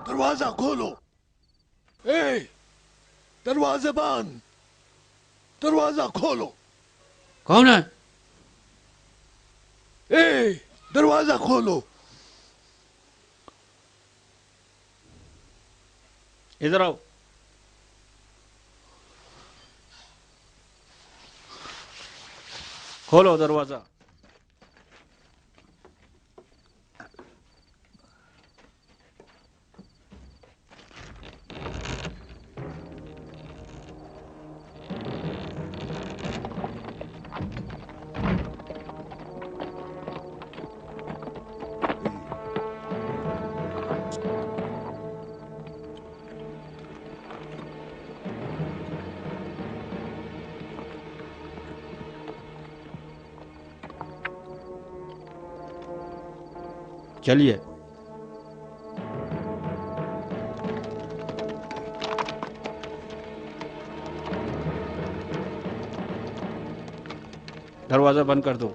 دروازہ کھولو. اے دروازہ بند. دروازہ کھولو. کون ہے؟ اے دروازہ کھولو. ادھر آؤ. کھولو دروازہ. چلیے. دروازہ بند کر دو.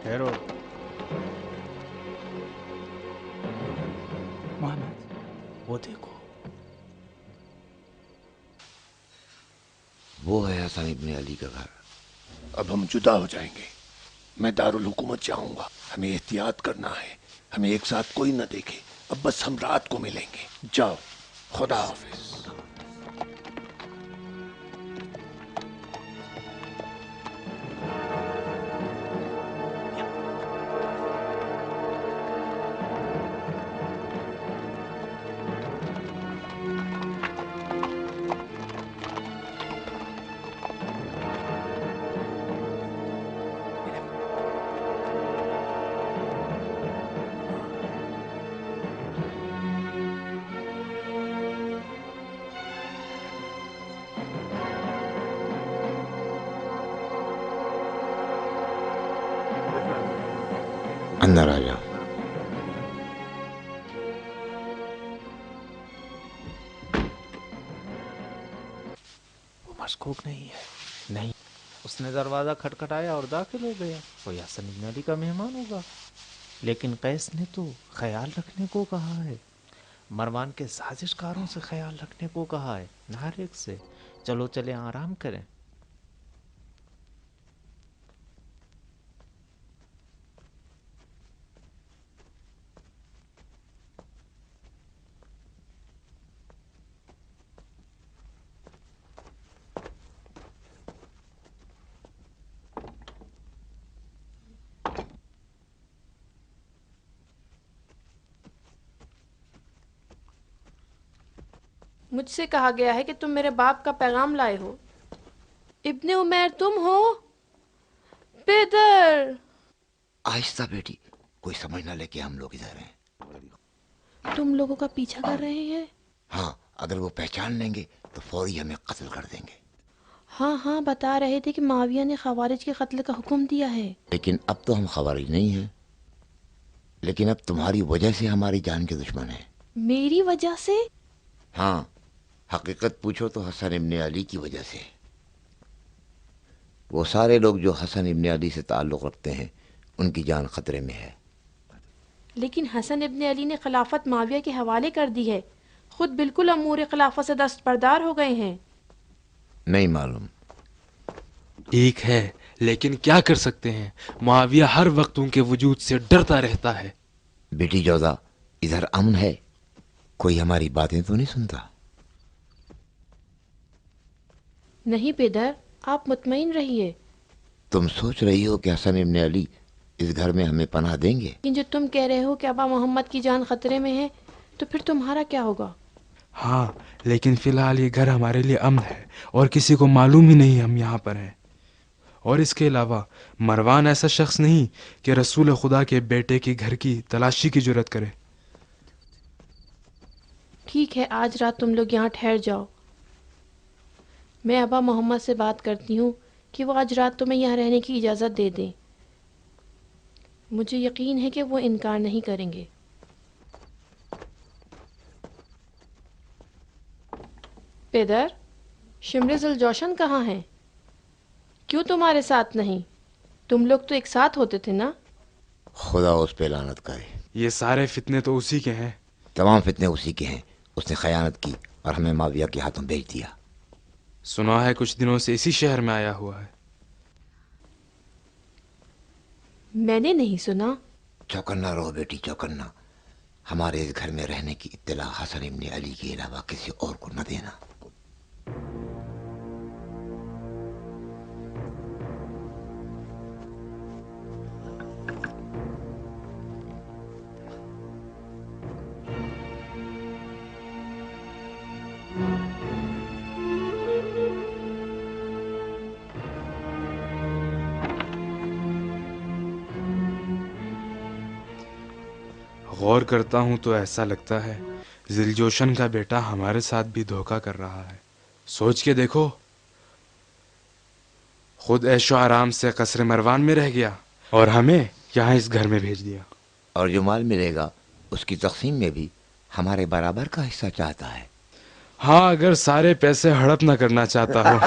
ٹھہرو. محمد وہ دیکھو. وہ ہے حسن ابن علی کا گھر. اب ہم جدا ہو جائیں گے. میں دارالحکومت جاؤں گا. ہمیں احتیاط کرنا ہے. ہمیں ایک ساتھ کوئی نہ دیکھے. اب بس ہم رات کو ملیں گے. جاؤ. خدا حافظ. اندر آ جاؤ. وہ مشکوک نہیں ہے. نہیں، اس نے دروازہ کھٹکھٹایا اور داخل ہو گیا. کوئی حسن ابن علی کا مہمان ہوگا. لیکن قیس نے تو خیال رکھنے کو کہا ہے. مروان کے سازش کاروں سے خیال رکھنے کو کہا ہے، نہ ہر ایک سے. چلو چلے آرام کریں. مجھ سے کہا گیا ہے کہ تم میرے باپ کا پیغام لائے ہو. ابن عمیر تم ہو؟ پیدر. آہستہ بیٹی، کوئی سمجھ نہ لے کہ ہم لوگ ادھر ہیں. تم لوگوں کا پیچھا کر رہے ہیں؟ ہاں، اگر وہ پہچان لیں گے تو فوری ہمیں قتل کر دیں گے. ہاں ہاں، بتا رہے تھے کہ معاویہ نے خوارج کے قتل کا حکم دیا ہے. لیکن اب تو ہم خوارج نہیں ہیں. لیکن اب تمہاری وجہ سے ہماری جان کے دشمن ہیں. میری وجہ سے؟ ہاں، حقیقت پوچھو تو حسن ابن علی کی وجہ سے. وہ سارے لوگ جو حسن ابن علی سے تعلق رکھتے ہیں ان کی جان خطرے میں ہے. لیکن حسن ابن علی نے خلافت معاویہ کے حوالے کر دی ہے. خود بالکل امور خلافت سے دستبردار ہو گئے ہیں. نہیں معلوم. ٹھیک ہے، لیکن کیا کر سکتے ہیں؟ معاویہ ہر وقت ان کے وجود سے ڈرتا رہتا ہے. بیٹی جوزا، ادھر امن ہے. کوئی ہماری باتیں تو نہیں سنتا؟ نہیں پیدر، آپ مطمئن رہیے. تم سوچ رہی ہو کہ حسن ابن علی اس گھر میں ہمیں پناہ دیں گے؟ لیکن جو تم کہہ رہے ہو کہ ابا محمد کی جان خطرے میں ہے، تو پھر تمہارا کیا ہوگا؟ ہاں، لیکن فی الحال یہ گھر ہمارے لیے امن ہے اور کسی کو معلوم ہی نہیں ہم یہاں پر ہیں. اور اس کے علاوہ مروان ایسا شخص نہیں کہ رسول خدا کے بیٹے کے گھر کی تلاشی کی جرت کرے. ٹھیک ہے، آج رات تم لوگ یہاں ٹھہر جاؤ. میں ابا محمد سے بات کرتی ہوں کہ وہ آج رات تمہیں یہاں رہنے کی اجازت دے دیں۔ مجھے یقین ہے کہ وہ انکار نہیں کریں گے۔ پدر، شمر ذوالجوشن کہاں ہیں؟ کیوں تمہارے ساتھ نہیں؟ تم لوگ تو ایک ساتھ ہوتے تھے نا؟ خدا اس پہ لعنت کرے، یہ سارے فتنے تو اسی کے ہیں۔ تمام فتنے اسی کے ہیں۔ اس نے خیانت کی اور ہمیں معاویہ کے ہاتھوں بیچ دیا۔ سنا ہے کچھ دنوں سے اسی شہر میں آیا ہوا ہے۔ میں نے نہیں سنا۔ چوکنا رہو بیٹی، چوکنا۔ ہمارے اس گھر میں رہنے کی اطلاع حسن ابن علی کے علاوہ کسی اور کو نہ دینا۔ غور کرتا ہوں تو ایسا لگتا ہے ذوالجوشن کا بیٹا ہمارے ساتھ بھی دھوکہ کر رہا ہے۔ سوچ کے دیکھو، خود عیش و آرام سے قصر مروان میں رہ گیا اور ہمیں یہاں اس گھر میں بھیج دیا۔ اور جو مال ملے گا اس کی تقسیم میں بھی ہمارے برابر کا حصہ چاہتا ہے۔ ہاں، اگر سارے پیسے ہڑپ نہ کرنا چاہتا ہو۔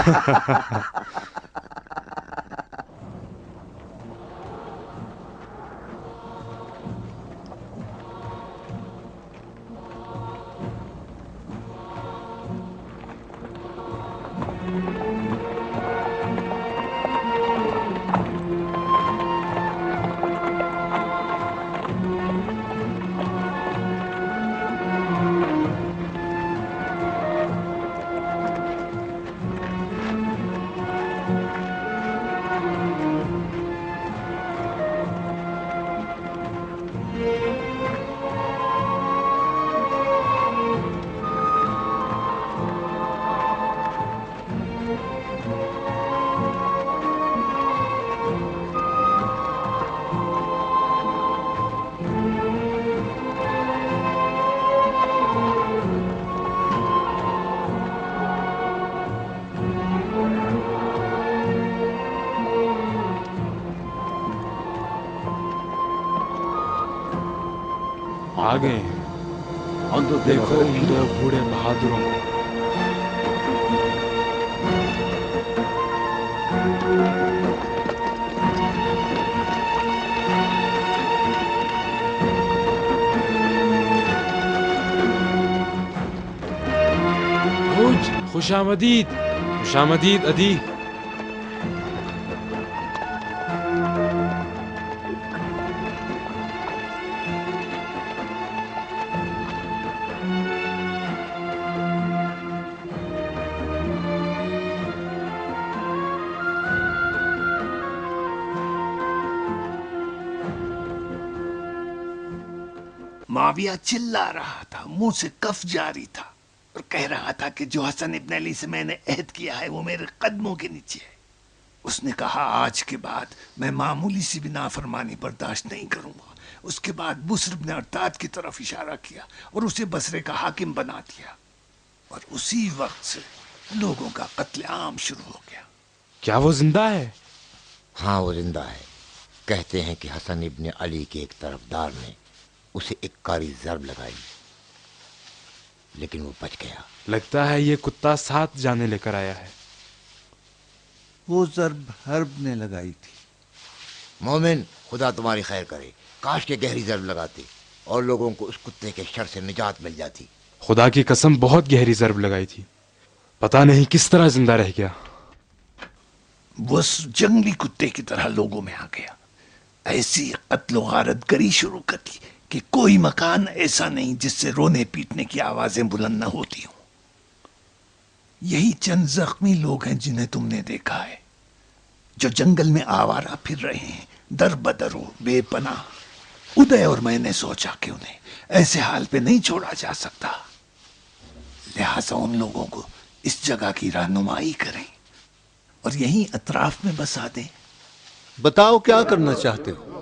آ گئے ہیں، دیکھو ان دو بوڑھے بہادروں کو۔ خوش آمدید، خوش آمدید ادی۔ معاویہ چلا رہا تھا، منہ سے کف جاری تھا اور کہہ رہا تھا کہ جو حسن ابن علی سے میں نے عہد کیا ہے وہ میرے قدموں کے نیچے ہے۔ اس نے کہا آج کے بعد میں معمولی سی بھی نافرمانی برداشت نہیں کروں گا۔ اس کے بعد بسر بن ارتاد کی طرف اشارہ کیا اور اسے بصرے کا حاکم بنا دیا، اور اسی وقت سے لوگوں کا قتل عام شروع ہو گیا۔ کیا وہ زندہ ہے؟ ہاں وہ زندہ ہے۔ کہتے ہیں کہ حسن ابن علی کے ایک طرفدار نے اسے ایک کاری ضرب لگائی لیکن وہ بچ گیا۔ لگتا ہے یہ کتا 7 جانے لے کر آیا ہے۔ وہ ضرب حرب نے لگائی تھی۔ مومن، خدا تمہاری خیر کرے، کاش کے گہری ضرب لگاتے اور لوگوں کو اس کتے کے شر سے نجات مل جاتی۔ خدا کی قسم بہت گہری ضرب لگائی تھی، پتہ نہیں کس طرح زندہ رہ گیا۔ وہ جنگلی کتے کی طرح لوگوں میں آ گیا، ایسی قتل و غارت گری شروع کر دی کہ کوئی مکان ایسا نہیں جس سے رونے پیٹنے کی آوازیں بلند نہ ہوتی ہوں۔ یہی چند زخمی لوگ ہیں جنہیں تم نے دیکھا ہے، جو جنگل میں آوارہ پھر رہے ہیں، در بدر و بے پناہ۔ ادے اور میں نے سوچا کہ انہیں ایسے حال پہ نہیں چھوڑا جا سکتا، لہٰذا ان لوگوں کو اس جگہ کی رہنمائی کریں اور یہیں اطراف میں بسا دیں۔ بتاؤ کیا کرنا چاہتے ہو؟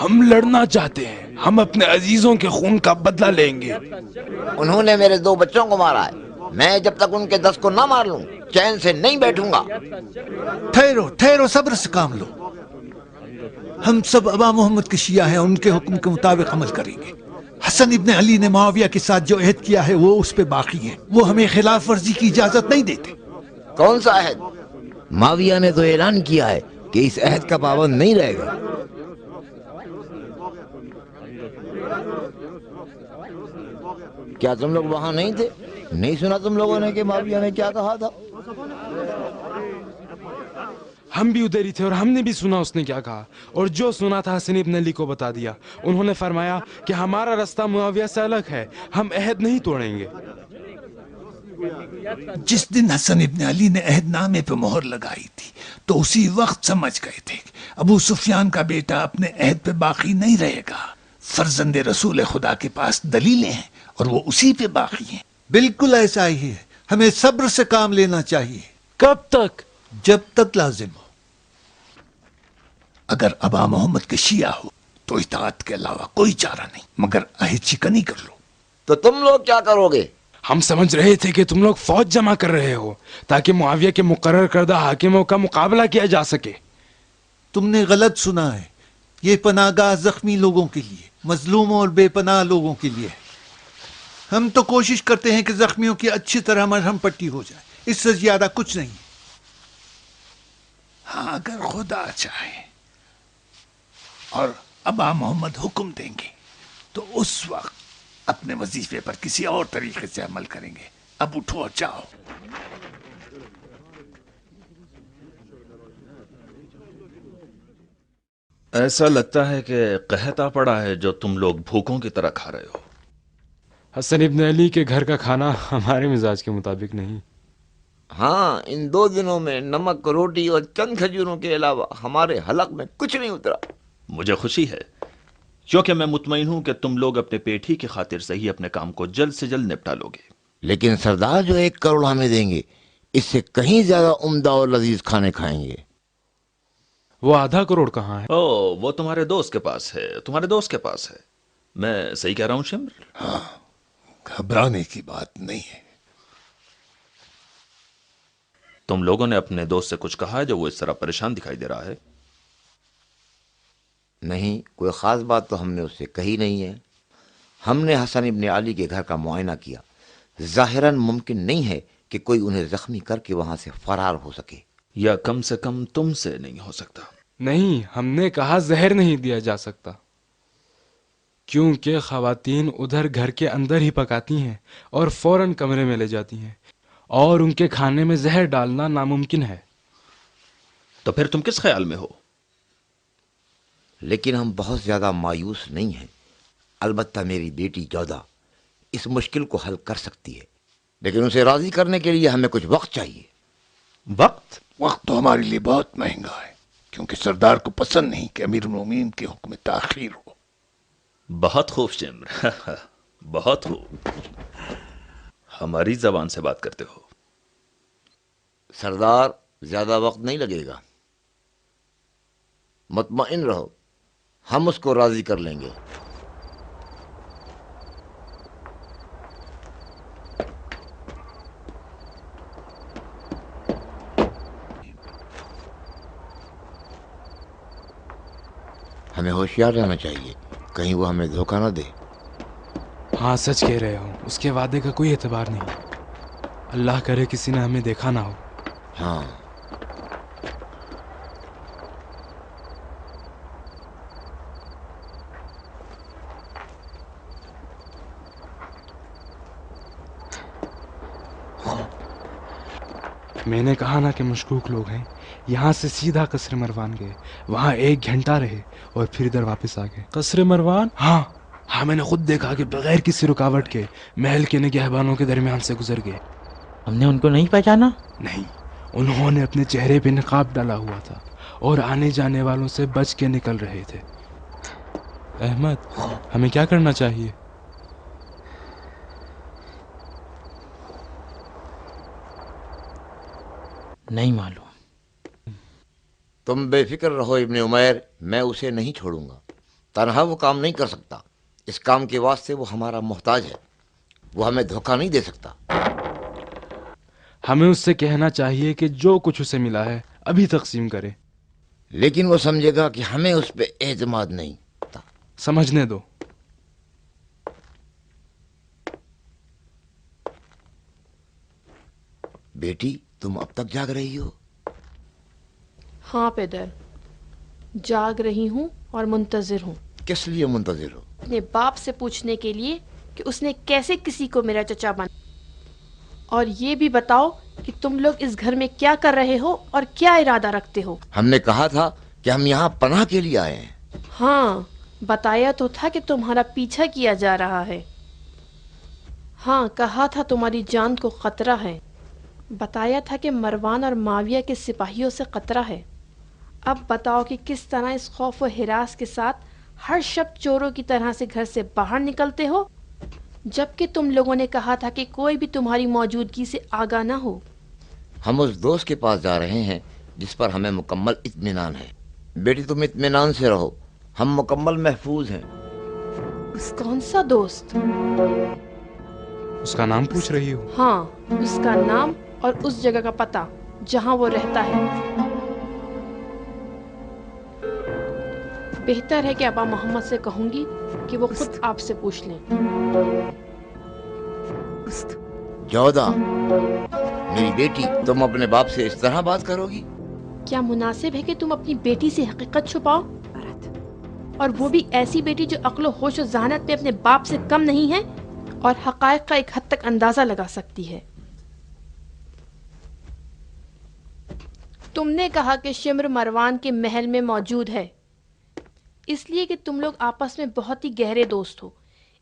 ہم لڑنا چاہتے ہیں، ہم اپنے عزیزوں کے خون کا بدلہ لیں گے۔ انہوں نے میرے 2 بچوں کو مارا ہے، میں جب تک ان کے دست کو نہ مار لوں چین سے نہیں بیٹھوں گا۔ ٹھہرو ٹھہرو، صبر سے کام لو۔ ہم سب ابا محمد کے شیعہ ہیں، ان کے حکم کے مطابق عمل کریں گے۔ حسن ابن علی نے معاویہ کے ساتھ جو عہد کیا ہے وہ اس پہ باقی ہے، وہ ہمیں خلاف ورزی کی اجازت نہیں دیتے۔ کون سا عہد؟ معاویہ نے تو اعلان کیا ہے کہ اس عہد کا پابند نہیں رہے گا۔ کیا تم لوگ وہاں نہیں تھے؟ نہیں سنا تم لوگوں نے کہ معاویہ نے کیا کہا تھا؟ ہم بھی ادھر ہی تھے اور ہم نے بھی سنا اس نے کیا کہا، اور جو سنا تھا حسن ابن علی کو بتا دیا۔ انہوں نے فرمایا کہ ہمارا رستہ معاویہ سے الگ ہے، ہم عہد نہیں توڑیں گے۔ جس دن حسن ابن علی نے عہد نامے پہ مہر لگائی تھی تو اسی وقت سمجھ گئے تھے کہ ابو سفیان کا بیٹا اپنے عہد پہ باقی نہیں رہے گا۔ فرزند رسول خدا کے پاس دلیلیں ہیں اور وہ اسی پہ باقی ہیں۔ بالکل ایسا ہی ہے، ہمیں صبر سے کام لینا چاہیے کب تک؟ جب تک لازم ہو۔ اگر ابا محمد کے شیعہ ہو تو اطاعت کے علاوہ کوئی چارہ نہیں، مگر عہد شکنی کر لو۔ تو تم لوگ کیا کرو گے؟ ہم سمجھ رہے تھے کہ تم لوگ فوج جمع کر رہے ہو تاکہ معاویہ کے مقرر کردہ حاکموں کا مقابلہ کیا جا سکے۔ تم نے غلط سنا ہے، یہ پناہ گاہ زخمی لوگوں کے لیے، مظلوموں اور بے پناہ لوگوں کے لیے ہے۔ ہم تو کوشش کرتے ہیں کہ زخمیوں کی اچھی طرح مرہم پٹی ہو جائے، اس سے زیادہ کچھ نہیں۔ ہاں اگر خدا چاہے اور ابا محمد حکم دیں گے تو اس وقت اپنے وظیفے پر کسی اور طریقے سے عمل کریں گے۔ اب اٹھو اور جاؤ۔ ایسا لگتا ہے کہ قحط آ پڑا ہے جو تم لوگ بھوکوں کی طرح کھا رہے ہو۔ حسن ابن علی کے گھر کا کھانا ہمارے مزاج کے مطابق نہیں۔ ہاں، ان 2 دنوں میں نمک روٹی اور چند کھجوروں کے علاوہ ہمارے حلق میں کچھ نہیں اترا۔ مجھے خوشی ہے کیونکہ میں مطمئن ہوں کہ تم لوگ اپنے پیٹ ہی کی خاطر سے ہی اپنے کام کو جلد سے جلد نپٹا لو گے۔ لیکن سردار جو 1 کروڑ ہمیں دیں گے اس سے کہیں زیادہ عمدہ اور لذیذ کھانے کھائیں گے۔ وہ آدھا کروڑ کہاں ہے؟ وہ تمہارے دوست کے پاس ہے، تمہارے دوست کے پاس ہے۔ میں صحیح کہہ رہا ہوں شمر؟ گھبرانے کی بات نہیں ہے۔ تم لوگوں نے اپنے دوست سے کچھ کہا ہے جو وہ اس طرح پریشان دکھائی دے رہا ہے؟ نہیں، کوئی خاص بات تو ہم نے اس سے کہی نہیں ہے۔ ہم نے حسن ابن علی کے گھر کا معائنہ کیا، ظاہراً ممکن نہیں ہے کہ کوئی انہیں زخمی کر کے وہاں سے فرار ہو سکے۔ یا کم سے کم تم سے نہیں ہو سکتا۔ نہیں، ہم نے کہا زہر نہیں دیا جا سکتا، کیونکہ خواتین ادھر گھر کے اندر ہی پکاتی ہیں اور فوراً کمرے میں لے جاتی ہیں، اور ان کے کھانے میں زہر ڈالنا ناممکن ہے۔ تو پھر تم کس خیال میں ہو؟ لیکن ہم بہت زیادہ مایوس نہیں ہیں۔ البتہ میری بیٹی جودہ اس مشکل کو حل کر سکتی ہے، لیکن اسے راضی کرنے کے لیے ہمیں کچھ وقت چاہیے۔ وقت؟ وقت تو ہمارے لیے بہت مہنگا ہے، کیونکہ سردار کو پسند نہیں کہ امیر المومنین کے حکم میں تاخیر ہو۔ بہت خوب شمر، بہت خوب، ہماری زبان سے بات کرتے ہو۔ سردار، زیادہ وقت نہیں لگے گا، مطمئن رہو، ہم اس کو راضی کر لیں گے۔ ہمیں ہوشیار رہنا چاہیے، کہیں وہ ہمیں دھوکہ نہ دے۔ ہاں سچ کہہ رہے ہو، اس کے وعدے کا کوئی اعتبار نہیں۔ اللہ کرے کسی نے ہمیں دیکھا نہ ہو۔ ہاں، میں نے کہا نا کہ مشکوک لوگ ہیں۔ یہاں سے سیدھا قصر مروان گئے، وہاں 1 گھنٹہ رہے اور پھر ادھر واپس آ گئے۔ قصر مروان؟ ہاں میں نے خود دیکھا کہ بغیر کسی رکاوٹ کے محل کے نگہبانوں کے درمیان سے گزر گئے۔ ہم نے ان کو نہیں پہچانا؟ نہیں، انہوں نے اپنے چہرے پہ نقاب ڈالا ہوا تھا اور آنے جانے والوں سے بچ کے نکل رہے تھے۔ احمد، ہمیں کیا کرنا چاہیے؟ نہیں معلوم۔ تم بے فکر رہو ابن عمیر، میں اسے نہیں چھوڑوں گا۔ تنہا وہ کام نہیں کر سکتا، اس کام کے واسطے وہ ہمارا محتاج ہے، وہ ہمیں دھوکہ نہیں دے سکتا۔ हमें उससे कहना चाहिए कि जो कुछ उसे मिला है अभी तकसीम करे। लेकिन वो समझेगा कि हमें उस पर एतमाद नहीं था। समझने दो। बेटी, तुम अब तक जाग रही हो? हाँ पेदर, जाग रही हूँ और मुंतजिर हूँ। किस लिए मुंतजिर हो? अपने बाप से पूछने के लिए कि उसने कैसे किसी को मेरा चचा बना। और ये भी बताओ कि तुम लोग इस घर में क्या कर रहे हो और क्या इरादा रखते हो। हमने कहा था कि हम यहाँ पनाह के लिए आए हैं। हाँ, बताया तो था कि तुम्हारा पीछा किया जा रहा है। हाँ, कहा था तुम्हारी जान को खतरा है। बताया था कि मरवान और माविया के सिपाहियों से खतरा है। अब बताओ कि किस तरह इस खौफ व हिरास के साथ हर शब चोरों की तरह से घर से बाहर निकलते हो, जबकि तुम लोगों ने कहा था कि कोई भी तुम्हारी मौजूदगी से आगाह ना हो। हम उस दोस्त के पास जा रहे हैं जिस पर हमें मुकम्मल इत्मीनान है। बेटी, तुम इत्मीनान से रहो, हम मुकम्मल महफूज हैं। कौन सा दोस्त? उसका नाम पूछ रही हो? हाँ, उसका नाम और उस जगह का पता जहाँ वो रहता है। बेहतर है कि अबा मोहम्मद से कहूंगी कि वो खुद आपसे पूछ लें। जौदा, मेरी बेटी, तुम अपने बाप से इस तरह बात करोगी? क्या मुनासिब है कि तुम अपनी बेटी से हकीकत छुपाओ, और वो भी ऐसी बेटी जो अक्ल होश और ज़हानत में अपने बाप से कम नहीं है और हक़ाइक़ का एक हद तक अंदाजा लगा सकती है। तुमने कहा कि शिम्र मरवान के महल में मौजूद है, इसलिए कि तुम लोग आपस में बहुत ही गहरे दोस्त हो।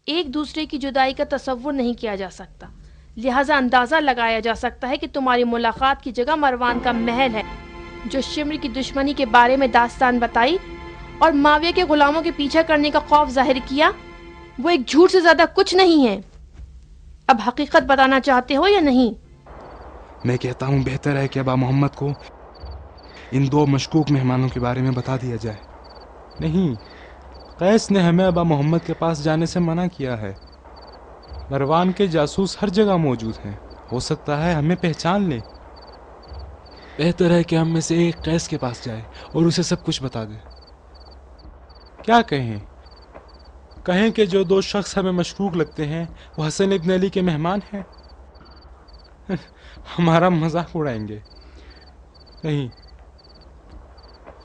एक दूसरे की जुदाई का तसव्वुर नहीं किया जा सकता, लिहाजा अंदाज़ा लगाया जा सकता है कि तुम्हारी मुलाकात की जगह मरवान का महल है। जो शिम्र की दुश्मनी के बारे में दास्तान बताई और माविया के गुलामों के पीछा करने का खौफ जाहिर किया, वो एक झूठ से ज्यादा कुछ नहीं है। अब हकीकत बताना चाहते हो या नहीं? मैं कहता हूँ बेहतर है कि अबा मोहम्मद को इन दो मशकूक मेहमानों के बारे में बता दिया जाए। नहीं, कैस ने हमें अबा मोहम्मद के पास जाने से मना किया है। मरवान के जासूस हर जगह मौजूद हैं, हो सकता है हमें पहचान ले। बेहतर है कि हम में से एक कैस के पास जाए और उसे सब कुछ बता दे। क्या कहें? कहें कि जो दो शख्स हमें मशकूक लगते हैं वो हसन इब्न अली के मेहमान हैं? हमारा मजाक उड़ाएंगे। नहीं,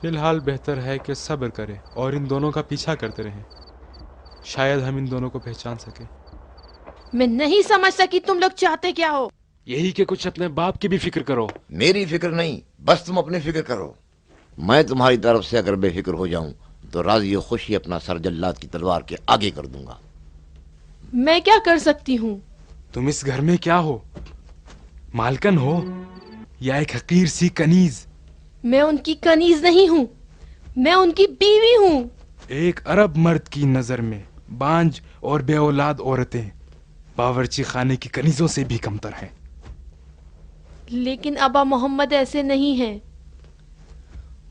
फिलहाल बेहतर है कि सब्र करें और इन दोनों का पीछा करते रहें। शायद हम इन दोनों को पहचान सकें। मैं नहीं समझ सकी तुम लोग चाहते क्या हो। यही कि कुछ अपने बाप की भी फिक्र करो। मेरी फिक्र नहीं, बस तुम अपनी फिक्र करो। मैं तुम्हारी तरफ से अगर बेफिक्र हो जाऊं तो राजी और खुशी अपना सर जल्लाद की तलवार के आगे कर दूंगा। मैं क्या कर सकती हूँ? तुम इस घर में क्या हो? मालकन हो या एक हकीर सी कनीज? मैं उनकी कनीज नहीं हूँ, मैं उनकी बीवी हूँ। एक अरब मर्द की नजर में बांझ और बे औलाद औरतें बावर्ची खाने की कनीजों से भी कमतर हैं। लेकिन अबा मोहम्मद ऐसे नहीं हैं।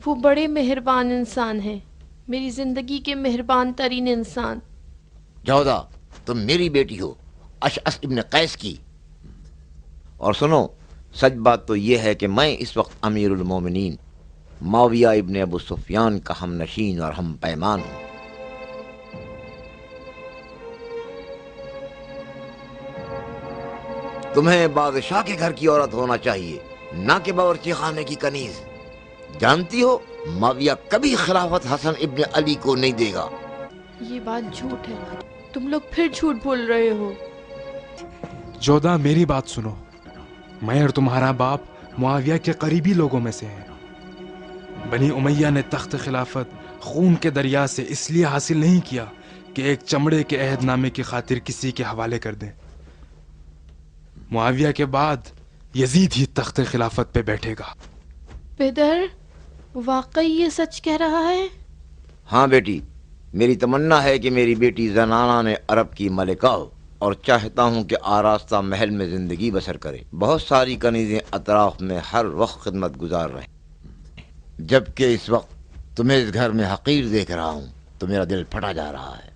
वो बड़े मेहरबान इंसान हैं, मेरी जिंदगी के मेहरबान तरीन इंसान। जौदा, तुम मेरी बेटी हो, अशअस इब्न कैस की। और सुनो, सच बात तो यह है कि मैं इस वक्त अमीरुल मोमिनीन माविया इब्न अबू सुफियान का हम नशीन और हम पैमान हूं। तुम्हें बादशाह के घर की औरत होना चाहिए, ना कि बावर्ची खाने की कनीज। जानती हो, माविया कभी खिलाफत हसन इब्न अली को नहीं देगा। ये बात झूठ है, तुम लोग फिर झूठ बोल रहे हो। जोधा, मेरी बात सुनो। मैं और तुम्हारा बाप मुआविया के करीबी लोगों में से हैं। बनी उमैया ने तख्त खिलाफत खून के दरिया से इसलिए हासिल नहीं किया कि एक चमड़े के अहदनामे की खातिर किसी के हवाले कर दें। मुआविया के बाद यजीद ही तख्त खिलाफत पे बैठेगा। पेदर, वाकई ये सच कह रहा है? हाँ बेटी, मेरी तमन्ना है कि मेरी बेटी जनाना ने अरब की मलिका हो और चाहता हूँ कि आरास्ता महल में जिंदगी बसर करे। बहुत सारी कनीजें अतराफ में हर वक्त खिदमत गुजार रहे। जबकि इस वक्त तुम्हें इस घर में हकीर देख रहा हूँ तो मेरा दिल फटा जा रहा है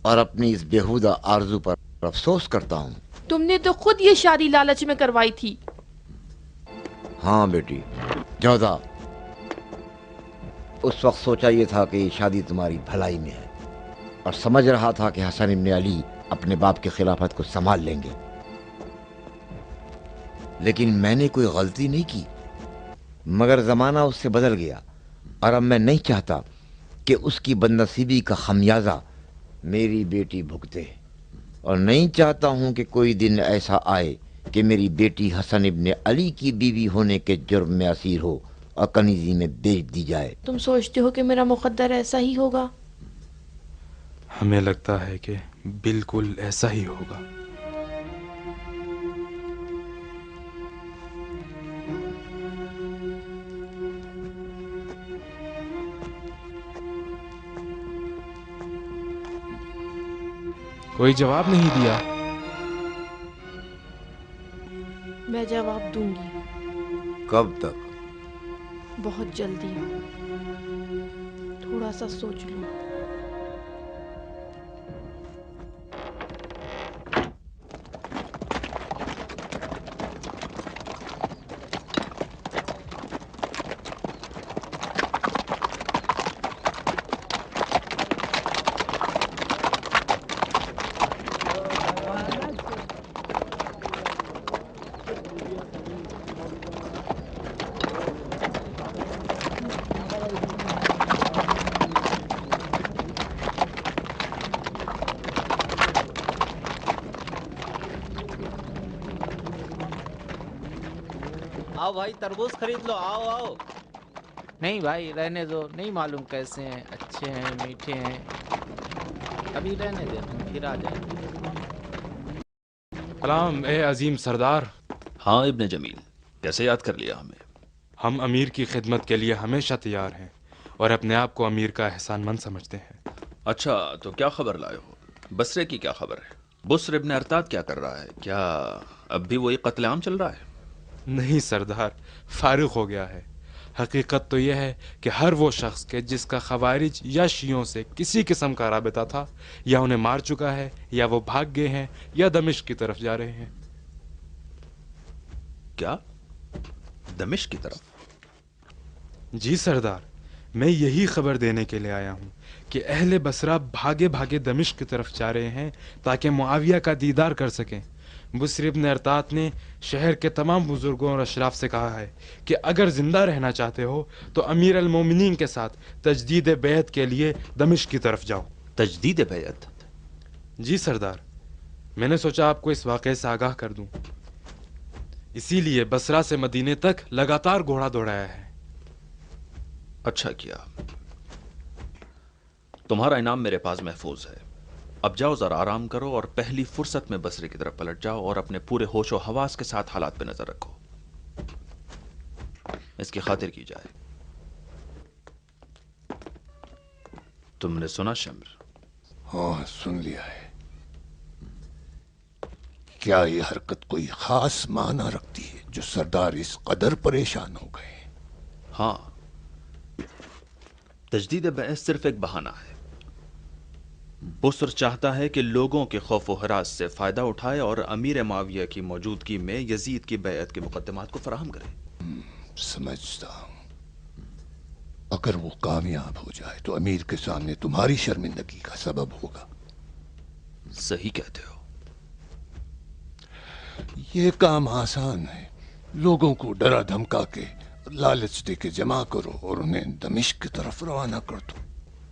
और अपनी इस बेहुदा आरजू पर अफसोस करता हूँ। तुमने तो खुद ये शादी लालच में करवाई थी। हाँ बेटी, जोधा, उस वक्त सोचा ये था कि ये शादी तुम्हारी भलाई में है और समझ रहा था कि हसन इब्न अली अपने बाप की खिलाफत को संभाल लेंगे, लेकिन मैंने कोई गलती नहीं की। मगर ज़माना उससे बदल गया और अब मैं नहीं चाहता कि उसकी बदनसीबी का खमियाजा मेरी बेटी भुगते, और नहीं चाहता हूँ कि कोई दिन ऐसा आए कि मेरी बेटी हसन इब्न अली की बीवी होने के जुर्म में असीर हो और कनीजी में बेच दी जाए। तुम सोचते हो कि मेरा मुकद्दर ऐसा ही होगा? हमें लगता है कि बिल्कुल ऐसा ही होगा। कोई जवाब नहीं दिया। मैं जवाब दूंगी, कब तक? बहुत जल्दी। थोड़ा सा सोच लो। आओ भाई, तरबूज खरीद लो, आओ आओ। नहीं भाई, रहने दो, नहीं मालूम कैसे हैं, अच्छे हैं, मीठे हैं, अभी रहने दे, हम फिर आ जाएंगे। सलाम ए अजीम सरदार। हाँ इब्न जमील, कैसे याद कर लिया हमें? हम अमीर की खिदमत के लिए हमेशा तैयार हैं और अपने आप को अमीर का एहसानमंद समझते हैं। अच्छा, तो क्या खबर लाए हो? बसरे की क्या खबर है? बुस्र इब्न अरताद क्या कर रहा है? क्या अब भी वही कत्लेआम चल रहा है? नहीं सरदार, फारिग हो गया है। हकीकत तो यह है कि हर वो शख्स के जिसका खवारिज या शियों से किसी किस्म का राबिता था, या उन्हें मार चुका है, या वो भाग गए हैं, या दमिश्क की तरफ जा रहे हैं। क्या? दमिश्क की तरफ? जी सरदार, मैं यही खबर देने के लिए आया हूँ कि अहले बसरा भागे भागे दमिश्क की तरफ जा रहे हैं ताकि मुआविया का दीदार कर सकें। बुस्र इब्न अरतात ने शहर के तमाम बुजुर्गों और अशराफ से कहा है कि अगर जिंदा रहना चाहते हो तो अमीर अल मोमिनीन के साथ तजदीद बैत के लिए दमिश्क की तरफ जाओ। तजदीद बैत? जी सरदार, मैंने सोचा आपको इस वाक़े से आगाह कर दूं, इसीलिए बसरा से मदीने तक लगातार घोड़ा दौड़ाया है। अच्छा किया। तुम्हारा इनाम मेरे पास महफूज है। अब जाओ, जरा आराम करो और पहली फुर्सत में बसरे की तरफ पलट जाओ और अपने पूरे होशो हवास के साथ हालात पे नजर रखो। इसकी खातिर की जाए। तुमने सुना शम्र? हाँ, सुन लिया है। क्या ये हरकत कोई खास माना रखती है जो सरदार इस कदर परेशान हो गए? हाँ, तजदीद बैत सिर्फ एक बहाना है। बुस्र चाहता है कि लोगों के खौफ व हरास से फायदा उठाए और अमीर मुआविया की मौजूदगी में यजीद की बैत के मुकद्दमात को फराहम करे। समझता हूं। अगर वो कामयाब हो जाए तो अमीर के सामने तुम्हारी शर्मिंदगी का सबब होगा। सही कहते हो। ये काम आसान है। लोगों को डरा धमका के लालच दे के जमा करो और उन्हें दमिश्क की तरफ रवाना कर दो।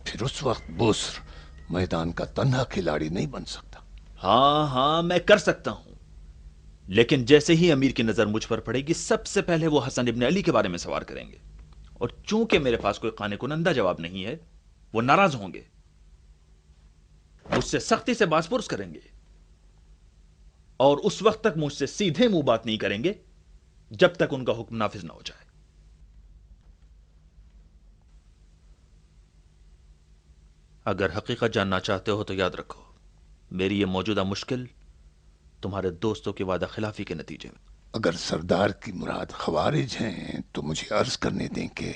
फिर उस वक्त बुस्र मैदान का तन्हा खिलाड़ी नहीं बन सकता। हाँ हाँ, मैं कर सकता हूं, लेकिन जैसे ही अमीर की नजर मुझ पर पड़ेगी सबसे पहले वो हसन इब्न अली के बारे में सवाल करेंगे, और चूंकि मेरे पास कोई खाने कुनंदा जवाब नहीं है, वो नाराज होंगे, मुझसे सख्ती से बासपुरस करेंगे और उस वक्त तक मुझसे सीधे मुंह बात नहीं करेंगे जब तक उनका हुक्म नाफिज ना हो जाए। अगर हकीकत जानना चाहते हो तो याद रखो, मेरी ये मौजूदा मुश्किल तुम्हारे दोस्तों की वादा खिलाफी के नतीजे में। अगर सरदार की मुराद खवारिज हैं तो मुझे अर्ज करने दें कि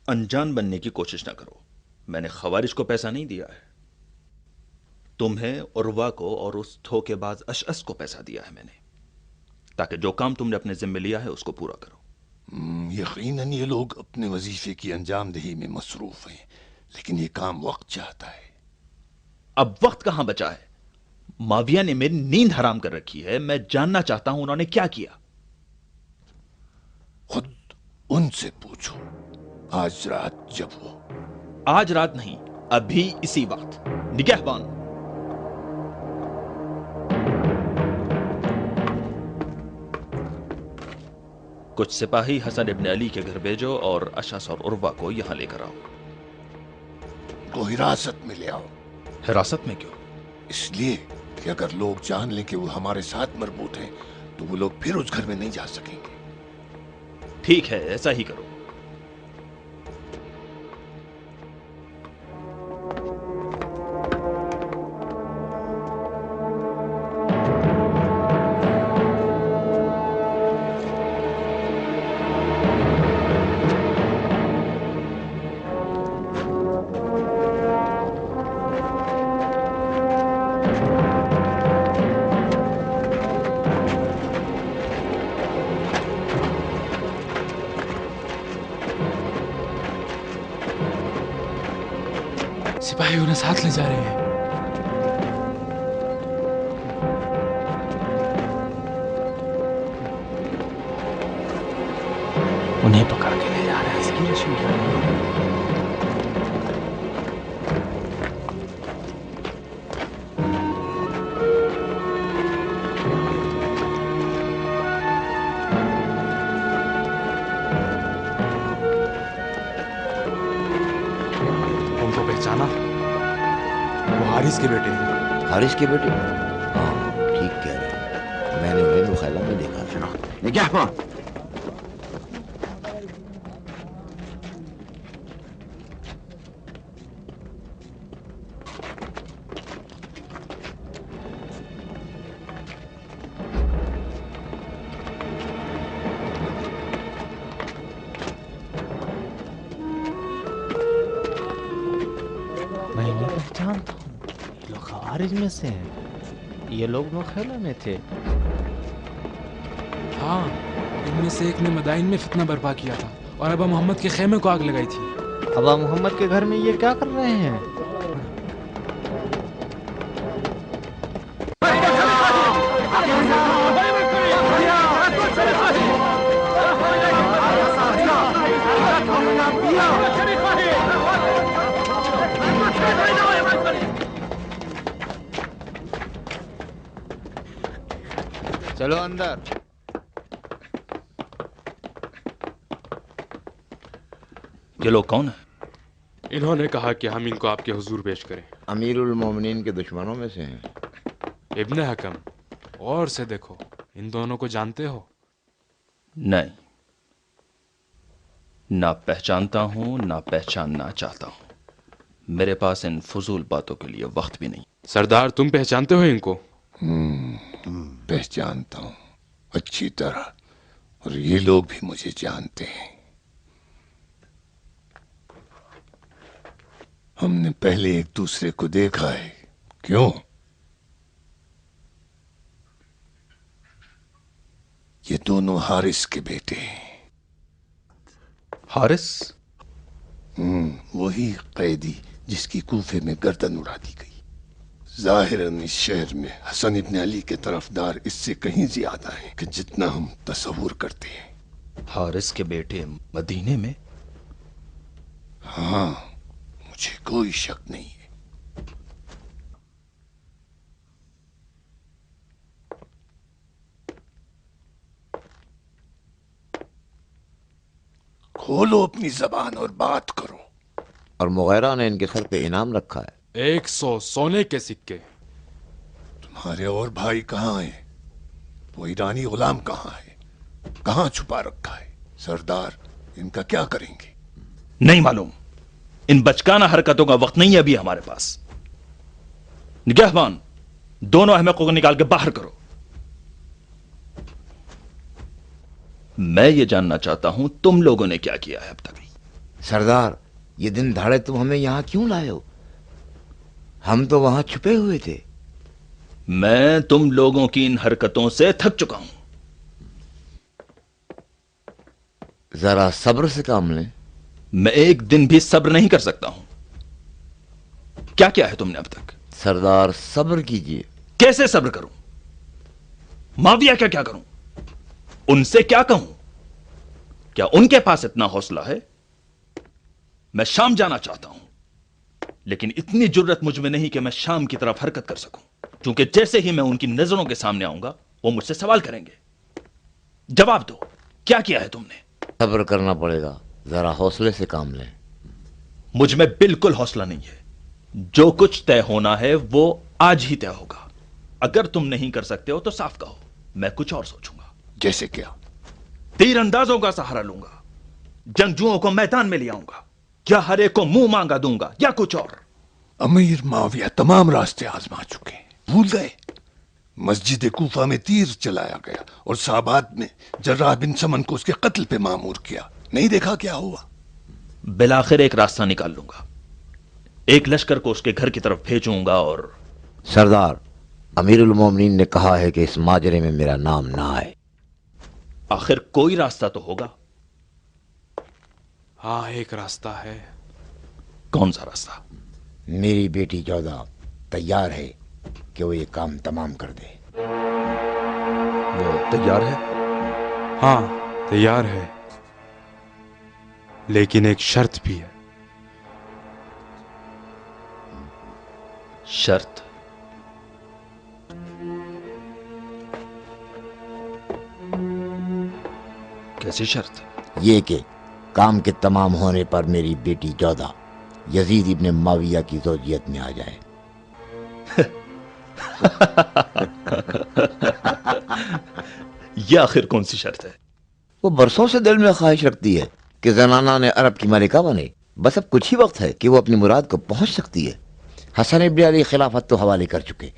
अनजान बनने की कोशिश ना करो। मैंने खवारिज को पैसा नहीं दिया है, तुम्हें, उर्वा को और उस धोखेबाज अशअस को पैसा दिया है मैंने, ताकि जो काम तुमने अपने जिम्मे लिया है उसको पूरा करो। यकीनन ये लोग अपने वजीफे की अंजाम दही में मसरूफ हैं, लेकिन ये काम वक्त चाहता है। अब वक्त कहां बचा है? माविया ने मेरी नींद हराम कर रखी है। मैं जानना चाहता हूं उन्होंने क्या किया। खुद उनसे पूछो, आज रात जब वो आज रात नहीं, अभी इसी वक्त। निगहबान, कुछ सिपाही हसन इब्न अली के घर भेजो और अशस और उर्वा को यहां लेकर आओ। को हिरासत में ले आओ। हिरासत में क्यों? इसलिए कि अगर लोग जान लें कि वो हमारे साथ मरबूत हैं तो वो लोग फिर उस घर में नहीं जा सकेंगे। ठीक है, ऐसा ही करो। सिपाही उन्हें साथ ले जा रहे हैं। उन्हें पकड़ के ले जा रहे हैं। इसकी रस्म क्या है? उनको पहचाना? वो हारिस के बेटे हैं। हारिस के बेटे? हाँ, ठीक कह रहे हैं। मैंने उन्हें मुखैला में देखा था। निगहबान, मैं इन्हें पहचानता हूँ। ये लोग खवारिज में से हैं। ये लोग मुखैला में थे। हाँ, इनमें से एक ने मदाइन में फितना बर्पा किया था और अबा मोहम्मद के खेमे को आग लगाई थी। अबा मोहम्मद के घर में ये क्या कर रहे हैं? चलो अंदर। ये लोग कौन है? इन्होंने कहा कि हम इनको आपके हुजूर पेश करें। अमीरुल मोमिनीन के दुश्मनों में से हैं। इब्न हकम, और से देखो, इन दोनों को जानते हो? नहीं, ना पहचानता हूं, ना पहचानना चाहता हूं। मेरे पास इन फजूल बातों के लिए वक्त भी नहीं। सरदार, तुम पहचानते हो इनको? पहचानता हूं अच्छी तरह, और ये लोग भी मुझे जानते हैं। हमने पहले एक दूसरे को देखा है। क्यों? ये दोनों हारिस के बेटे हैं। हारिस? वही कैदी जिसकी कूफे में गर्दन उड़ा दी गई। जाहिरन इस शहर में हसन इब्न अली के तरफदार इससे कहीं ज्यादा हैं कि जितना हम तसव्वुर करते हैं। हारिस के बेटे मदीने में? हाँ, मुझे कोई शक नहीं है। खोलो अपनी जबान और बात करो। और मुगैरा ने इनके सर पे इनाम रखा है। 100 सोने के सिक्के। तुम्हारे और भाई कहाँ हैं? वो ईरानी गुलाम कहाँ है? कहाँ छुपा रखा है? सरदार, इनका क्या करेंगे? नहीं मालूम। इन बचकाना हरकतों का वक्त नहीं है अभी हमारे पास। निगहबान, दोनों अहमकों को निकाल के बाहर करो। मैं ये जानना चाहता हूं तुम लोगों ने क्या किया है अब तक। सरदार, ये दिन दहाड़े तुम हमें यहां क्यों लाए हो? हम तो वहां छुपे हुए थे। मैं तुम लोगों की इन हरकतों से थक चुका हूं। ذرا صبر سے کام لیں. میں ایک دن بھی صبر نہیں کر سکتا ہوں. کیا کیا ہے تم نے اب تک؟ سردار صبر کیجیے. کیسے صبر کروں؟ معاویہ کیا کروں؟ ان سے کیا کہوں؟ کیا ان کے پاس اتنا حوصلہ ہے؟ میں شام جانا چاہتا ہوں، لیکن اتنی جرت مجھ میں نہیں کہ میں شام کی طرف حرکت کر سکوں، کیونکہ جیسے ہی میں ان کی نظروں کے سامنے آؤں گا وہ مجھ سے سوال کریں گے. جواب دو، کیا کیا ہے تم نے؟ صبر کرنا پڑے گا، ذرا حوصلے سے کام لیں. مجھ میں بالکل حوصلہ نہیں ہے. جو کچھ طے ہونا ہے وہ آج ہی طے ہوگا. اگر تم نہیں کر سکتے ہو تو صاف کہو، میں کچھ اور سوچوں گا. جیسے کیا؟ تیر اندازوں کا سہارا لوں گا، جنگجوؤں کو میدان میں لے آؤں گا، یا ہر ایک کو منہ مانگا دوں گا، یا کچھ اور. امیر معاویہ تمام راستے آزما چکے ہیں، بھول گئے؟ مسجد کوفہ میں تیر چلایا گیا اور صحابات میں جراح بن سمن کو اس کے قتل پہ مامور کیا. نہیں دیکھا کیا ہوا؟ بالآخر ایک راستہ نکال لوں گا. ایک لشکر کو اس کے گھر کی طرف بھیجوں گا اور سردار، امیر المومنین نے کہا ہے کہ اس ماجرے میں میرا نام نہ آئے. آخر کوئی راستہ تو ہوگا. ہاں ایک راستہ ہے. کون سا راستہ؟ میری بیٹی جودہ تیار ہے کہ وہ یہ کام تمام کر دے. وہ تیار ہے؟ ہاں تیار ہے، لیکن ایک شرط بھی ہے. شرط؟ کیسی شرط؟ یہ کہ کام کے تمام ہونے پر میری بیٹی جودہ یزید ابن معاویہ کی زوجیت میں آ جائے. یہ آخر کون سی شرط ہے؟ وہ برسوں سے دل میں خواہش رکھتی ہے کہ زنانہ نے عرب کی ملکہ بنے. بس اب کچھ ہی وقت ہے کہ وہ اپنی مراد کو پہنچ سکتی ہے. حسن ابن علی خلافت تو حوالے کر چکے،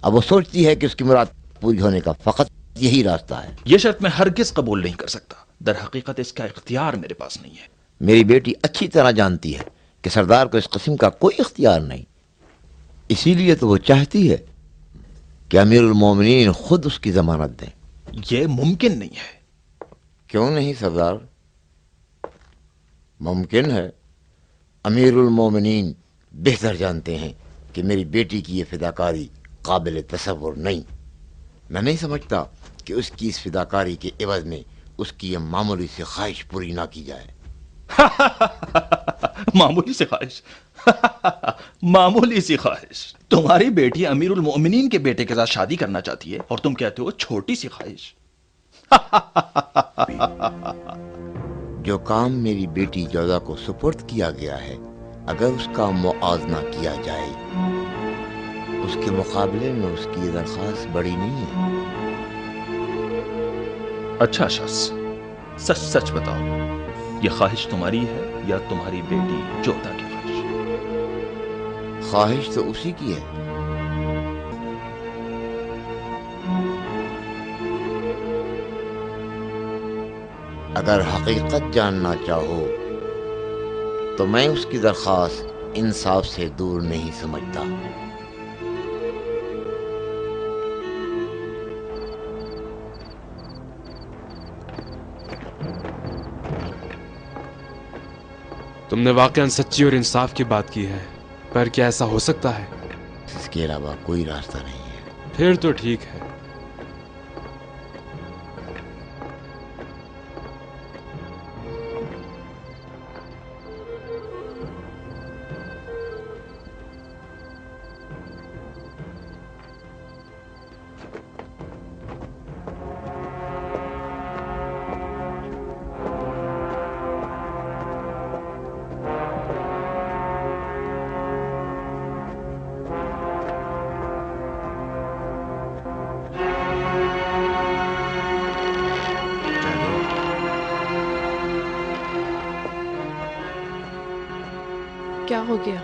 اب وہ سوچتی ہے کہ اس کی مراد پوری ہونے کا فقط یہی راستہ ہے. یہ شرط میں ہرگز قبول نہیں کر سکتا. در حقیقت اس کا اختیار میرے پاس نہیں ہے. میری بیٹی اچھی طرح جانتی ہے کہ سردار کو اس قسم کا کوئی اختیار نہیں. اسی لیے تو وہ چاہتی ہے کہ امیر المومنین خود اس کی ضمانت دیں. یہ ممکن نہیں ہے. کیوں نہیں سردار؟ ممکن ہے. امیر المومنین بہتر جانتے ہیں کہ میری بیٹی کی یہ فداکاری قابل تصور نہیں. میں نہیں سمجھتا کہ اس کی اس فداکاری کے عوض میں اس کی یہ معمولی سی خواہش پوری نہ کی جائے. معمولی سی خواہش؟ معمولی سی خواہش؟ تمہاری بیٹی امیر المؤمنین کے بیٹے کے ساتھ شادی کرنا چاہتی ہے اور تم کہتے ہو چھوٹی سی خواہش. جو کام میری بیٹی جودہ کو سپرد کیا گیا ہے، اگر اس کا موازنہ کیا جائے، اس کے مقابلے میں اس کی درخواست بڑی نہیں ہے. اچھا شخص، سچ سچ بتاؤ، یہ خواہش تمہاری ہے یا تمہاری بیٹی جودہ کی خواہش؟ خواہش تو اسی کی ہے. اگر حقیقت جاننا چاہو تو میں اس کی درخواست انصاف سے دور نہیں سمجھتا. تم نے واقعاً سچی اور انصاف کی بات کی ہے، پر کیا ایسا ہو سکتا ہے؟ اس کے علاوہ کوئی راستہ نہیں ہے. پھر تو ٹھیک ہے. کیا ہو گیا؟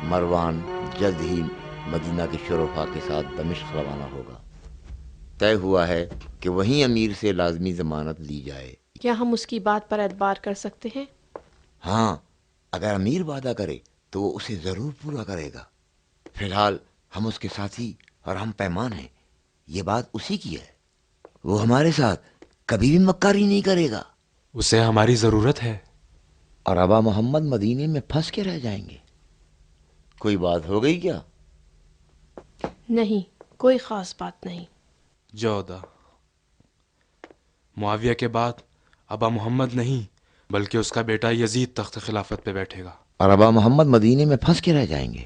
مروان جلد ہی مدینہ کے شرفا کے ساتھ دمشق روانہ ہوگا. طے ہوا ہے کہ وہیں امیر سے لازمی ضمانت لی جائے. کیا ہم اس کی بات پر اعتبار کر سکتے ہیں؟ ہاں، اگر امیر وعدہ کرے تو وہ اسے ضرور پورا کرے گا. فی الحال ہم اس کے ساتھی اور ہم پیمان ہیں. یہ بات اسی کی ہے. وہ ہمارے ساتھ کبھی بھی مکاری نہیں کرے گا. اسے ہماری ضرورت ہے. اور ابا محمد مدینے میں پھنس کے رہ جائیں گے. کوئی بات ہو گئی کیا؟ نہیں، کوئی خاص بات نہیں. جودہ، معاویہ کے بعد ابا محمد نہیں بلکہ اس کا بیٹا یزید تخت خلافت پہ بیٹھے گا. اور ابا محمد مدینے میں پھنس کے رہ جائیں گے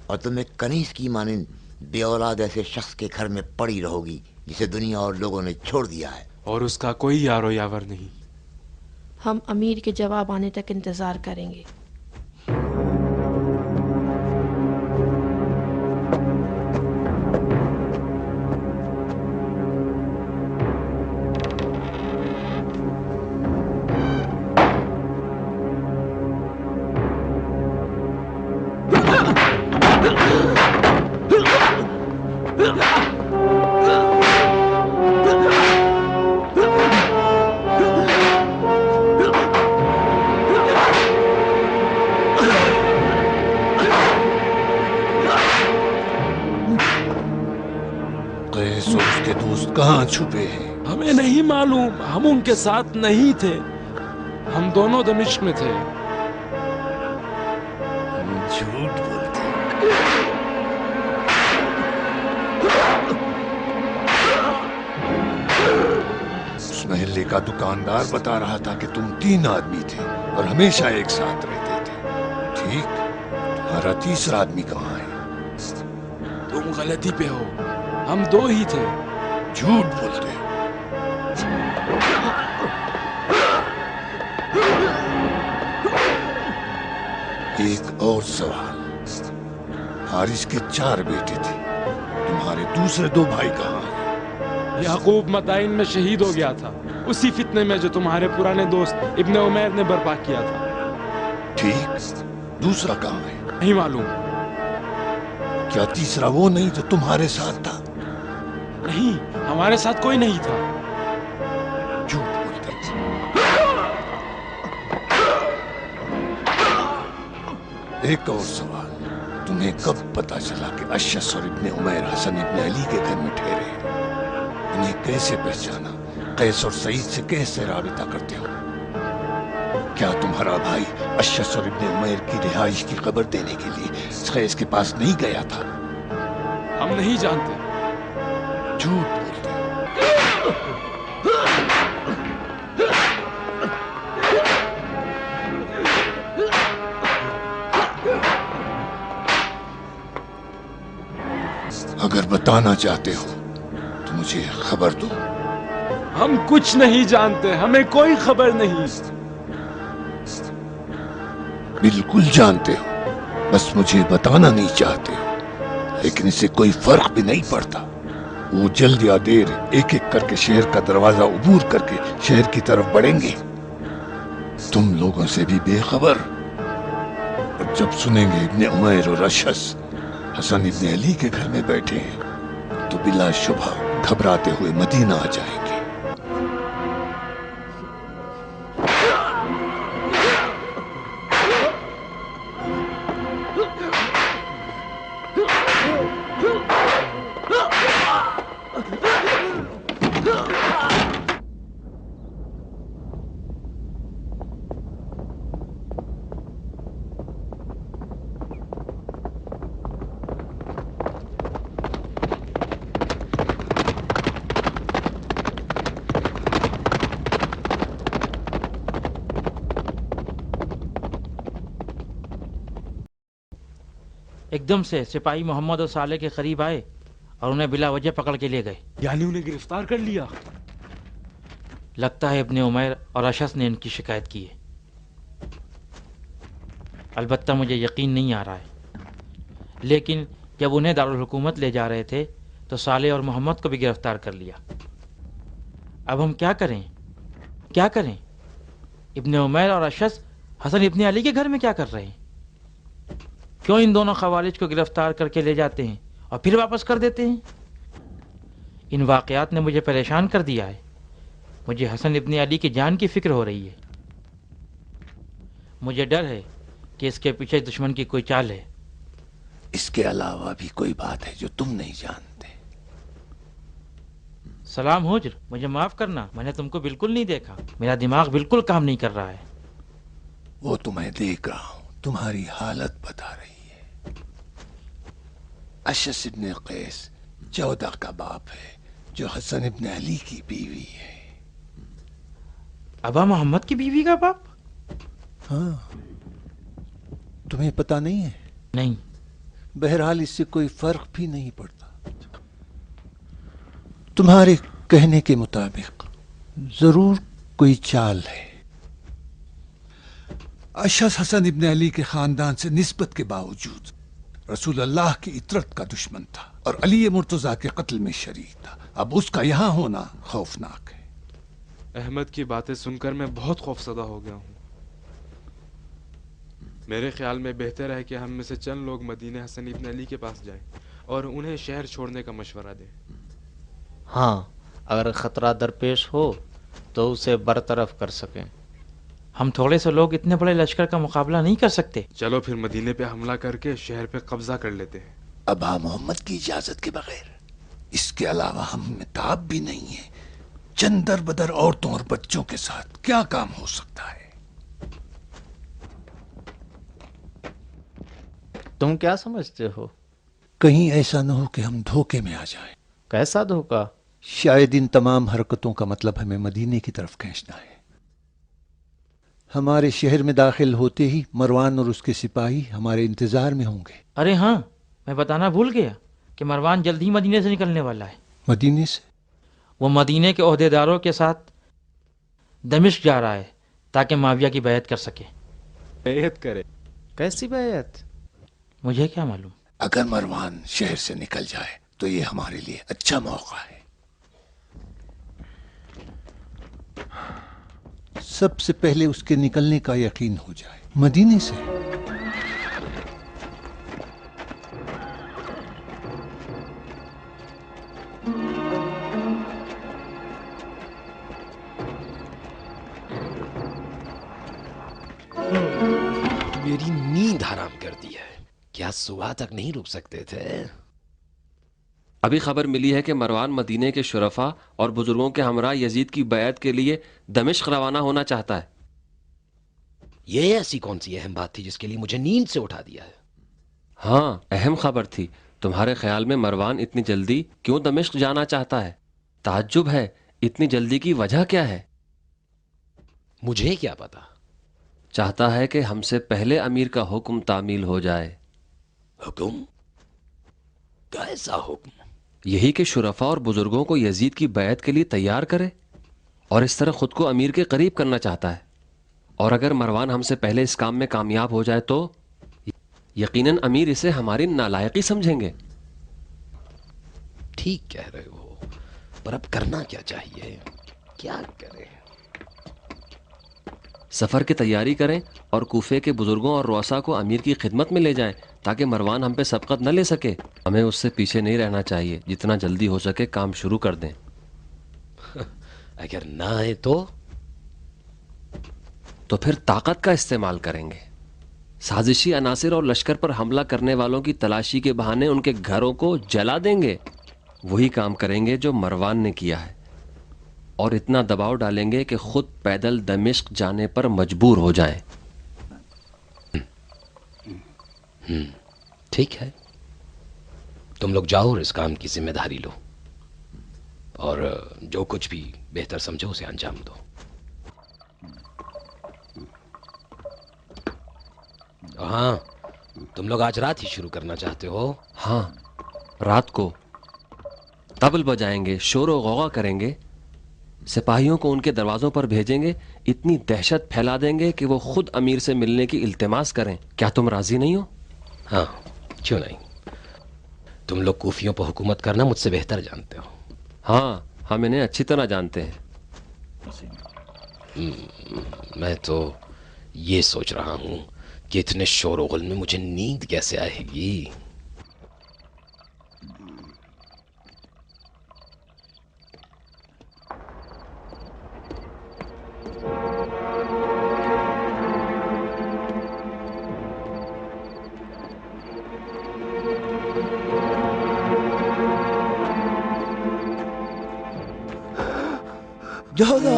اور تم ایک کنیز کی مانند بے اولاد ایسے شخص کے گھر میں پڑی رہو گی جسے دنیا اور لوگوں نے چھوڑ دیا ہے. اور اس کا کوئی یار و یاور نہیں. ہم امیر کے جواب آنے تک انتظار کریں گے. قیس اور اس کے دوست کہاں چھپے ہیں؟ ہمیں نہیں معلوم، ہم ان کے ساتھ نہیں تھے. ہم دونوں دمشق میں تھے. جھوٹ بولتے. اس محلے کا دکاندار بتا رہا تھا کہ تم 3 آدمی تھے اور ہمیشہ ایک ساتھ رہتے تھے. ٹھیک، تمہارا تیسرا آدمی کہاں ہے؟ تم غلطی پہ ہو، ہم 2 ہی تھے. جھوٹ بولتے. ایک اور سوال، حارث کے 4 بیٹے تھے، تمہارے دوسرے 2 بھائی کہاں ہیں؟ یعقوب مدائن میں شہید ہو گیا تھا، اسی فتنے میں جو تمہارے پرانے دوست ابن عمیر نے برپا کیا تھا. ٹھیک، دوسرا کہاں ہے؟ نہیں معلوم. کیا تیسرا وہ نہیں جو تمہارے ساتھ تھا؟ نہیں، ہمارے ساتھ کوئی نہیں تھا. جھوٹ بولتے. ایک اور سوال، تمہیں کب پتا چلا کہ اشعث اور ابن عمیر حسن ابن علی کے گھر میں ٹھہرے ہیں؟ انہیں کیسے پہچانا؟ قیس اور سعید سے کیسے رابطہ کرتے ہو؟ کیا تمہارا بھائی اشعث اور ابن عمیر کی رہائش کی خبر دینے کے لیے قیس کے پاس نہیں گیا تھا؟ ہم نہیں جانتے. جھوٹ بولتے. اگر بتانا چاہتے ہو تو مجھے خبر دو. ہم کچھ نہیں جانتے، ہمیں کوئی خبر نہیں. بالکل جانتے ہو، بس مجھے بتانا نہیں چاہتے ہو. لیکن اسے کوئی فرق بھی نہیں پڑتا. وہ جلد یا دیر ایک ایک کر کے شہر کا دروازہ عبور کر کے شہر کی طرف بڑھیں گے. تم لوگوں سے بھی بے خبر. اور جب سنیں گے ابن عمیر اور اشعث حسن ابن علی کے گھر میں بیٹھے ہیں تو بلا شبہ گھبراتے ہوئے مدینہ آ جائیں گے. ایک دم سے سپاہی محمد اور صالح کے قریب آئے اور انہیں بلا وجہ پکڑ کے لے گئے. یعنی انہیں گرفتار کر لیا؟ لگتا ہے ابن عمیر اور اشعث نے ان کی شکایت کی ہے. البتہ مجھے یقین نہیں آ رہا ہے. لیکن جب انہیں دارالحکومت لے جا رہے تھے تو صالح اور محمد کو بھی گرفتار کر لیا. اب ہم کیا کریں؟ کیا کریں؟ ابن عمیر اور اشعث حسن ابن علی کے گھر میں کیا کر رہے ہیں؟ کیوں ان دونوں خوارج کو گرفتار کر کے لے جاتے ہیں اور پھر واپس کر دیتے ہیں؟ ان واقعات نے مجھے پریشان کر دیا ہے. مجھے حسن ابن علی کی جان کی فکر ہو رہی ہے. مجھے ڈر ہے کہ اس کے پیچھے دشمن کی کوئی چال ہے. اس کے علاوہ بھی کوئی بات ہے جو تم نہیں جانتے. सलाम हुज्र, मुझे माफ करना, मैंने तुमको बिल्कुल नहीं देखा, मेरा दिमाग बिल्कुल काम नहीं कर रहा है। वो तो मैं देख रहा हूं, तुम्हारी हालत बता रही है। अशस इब्न कैस 14 का बाप है, जो हसन इब्न अली की बीवी है। अबा मोहम्मद की बीवी का बाप? हाँ, तुम्हें पता नहीं है? नहीं। बहरहाल इससे कोई फर्क भी नहीं पड़ता। तुम्हारे कहने के मुताबिक जरूर कोई चाल है। अशस हसन इब्न अली के खानदान से निस्बत के बावजूद रसूल अल्लाह की इतरत का दुश्मन था और अली मुर्तजा के कत्ल में शरीक था। अब उसका यहां होना खौफनाक है। अहमद की बातें सुनकर मैं बहुत खौफसदा हो गया हूँ। मेरे ख्याल में बेहतर है कि हम में से चंद लोग मदीने हसन इब्न अली के पास जाएं और उन्हें शहर छोड़ने का मशवरा दें। हाँ, अगर खतरा दरपेश हो तो उसे बरतरफ कर सकें। हम थोड़े से लोग इतने बड़े लश्कर का मुकाबला नहीं कर सकते। चलो फिर मदीने पे हमला करके शहर पे कब्जा कर लेते हैं। अबा मोहम्मद की इजाजत के बगैर। इसके अलावा हम में ताब भी नहीं है। चंद दर बदर औरतों और बच्चों के साथ क्या काम हो सकता है? तुम क्या समझते हो? कहीं ऐसा न हो कि हम धोखे में आ जाएं। कैसा धोखा? शायद इन तमाम हरकतों का मतलब हमें मदीने की तरफ खींचना है। हमारे शहर में दाखिल होते ही मरवान और उसके सिपाही हमारे इंतजार में होंगे। अरे हाँ, मैं बताना भूल गया कि मरवान जल्द ही मदीने से निकलने वाला है। मदीने से? वो मदीने के ओहदेदारों के साथ दमिश्क जा रहा है ताकि माविया की बैत कर सके। बैत करे? कैसी बैत? मुझे क्या मालूम। अगर मरवान शहर से निकल जाए तो ये हमारे लिए अच्छा मौका है। सबसे पहले उसके निकलने का यकीन हो जाए। मदीने से? मेरी नींद हराम कर दी है। क्या सुबह तक नहीं रुक सकते थे? अभी खबर मिली है कि मरवान मदीने के शुरफा और बुजुर्गों के हमरा यजीद की बैत के लिए दमिश्क रवाना होना चाहता है। ये ऐसी कौन सी अहम बात थी जिसके लिए मुझे नींद से उठा दिया है? हाँ, अहम खबर थी। तुम्हारे ख्याल में मरवान इतनी जल्दी क्यों दमिश्क जाना चाहता है? ताज्जुब है, इतनी जल्दी की वजह क्या है? मुझे क्या पता। चाहता है कि हमसे पहले अमीर का हुक्म तामील हो जाए। हुक्म? कैसा हुक्म? यही कि शुरफा और बुजुर्गों को यजीद की बैत के लिए तैयार करे और इस तरह खुद को अमीर के करीब करना चाहता है। और अगर मरवान हमसे पहले इस काम में कामयाब हो जाए तो यकीनन अमीर इसे हमारी नालायकी समझेंगे। ठीक कह रहे हो, पर अब करना क्या चाहिए? क्या करें? सफर की तैयारी करें और कूफे के बुजुर्गों और रोसा को अमीर की खिदमत में ले जाएं ताकि मरवान हम पे सबकत न ले सके। हमें उससे पीछे नहीं रहना चाहिए। जितना जल्दी हो सके काम शुरू कर दें। अगर ना आए तो फिर ताकत का इस्तेमाल करेंगे। साजिशी अनासिर और लश्कर पर हमला करने वालों की तलाशी के बहाने उनके घरों को जला देंगे। वही काम करेंगे जो मरवान ने किया है और इतना दबाव डालेंगे कि खुद पैदल दमिश्क जाने पर मजबूर हो जाएं। ठीक है, तुम लोग जाओ और इस काम की जिम्मेदारी लो और जो कुछ भी बेहतर समझो उसे अंजाम दो। हाँ, तुम लोग आज रात ही शुरू करना चाहते हो? हाँ, रात को तबल बजाएंगे, शोर और गौगा करेंगे, सिपाहियों को उनके दरवाजों पर भेजेंगे, इतनी दहशत फैला देंगे कि वो खुद अमीर से मिलने की इल्तिमास करें। क्या तुम राजी नहीं हो? हाँ, क्यों नहीं। तुम लोग कूफियों पर हुकूमत करना मुझसे बेहतर जानते हो। हाँ, हम इन्हें अच्छी तरह जानते हैं। मैं तो ये सोच रहा हूं कि इतने शोर और गुल में मुझे नींद कैसे आएगी। جودا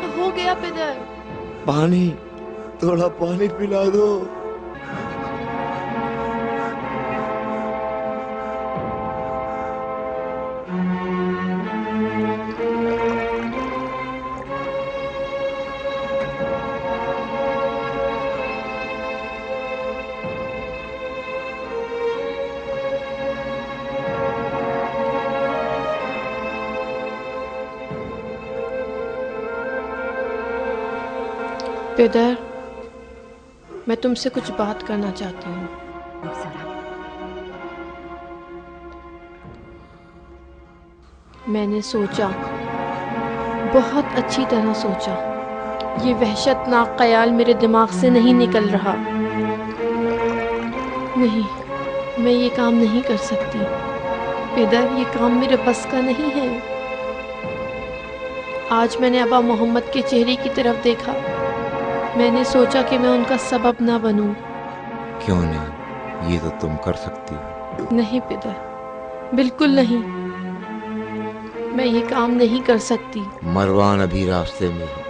हो गया पिदर? पानी, थोड़ा पानी पिला दो। पिदर, मैं तुमसे कुछ बात करना चाहती हूँ। मैंने सोचा, बहुत अच्छी तरह सोचा, ये वहशतनाक ख्याल मेरे दिमाग से नहीं निकल रहा। नहीं, मैं ये काम नहीं कर सकती। पिदर, ये काम मेरे बस का नहीं है। आज मैंने अबा मोहम्मद के चेहरे की तरफ देखा। मैंने सोचा कि मैं उनका सबब ना बनूं। क्यों नहीं, ये तो तुम कर सकती हो। नहीं पिदर, बिल्कुल नहीं। मैं ये काम नहीं कर सकती। मरवान अभी रास्ते में है,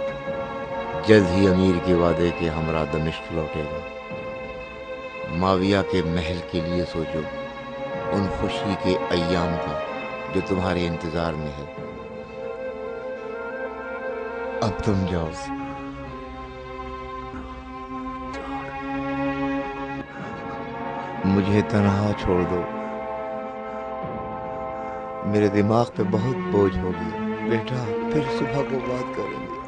जल्द ही अमीर के वादे के हमरा दमिश्क लौटेगा। माविया के महल के लिए सोचो, उन खुशी के अय्याम का जो तुम्हारे इंतजार में है। अब तुम जाओ। मुझे तन्हा छोड़ दो, मेरे दिमाग पे बहुत बोझ हो गया। बेटा, फिर सुबह को बात करेंगे।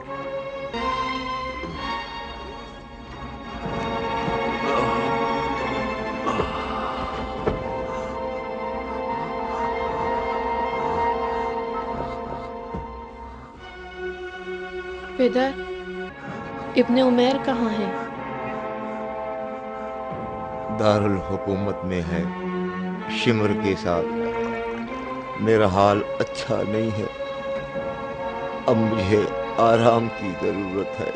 पिदर, इब्ने उमैर कहाँ है? दारुल हुकूमत में है, शिमर के साथ। मेरा हाल अच्छा नहीं है, अब मुझे आराम की जरूरत है।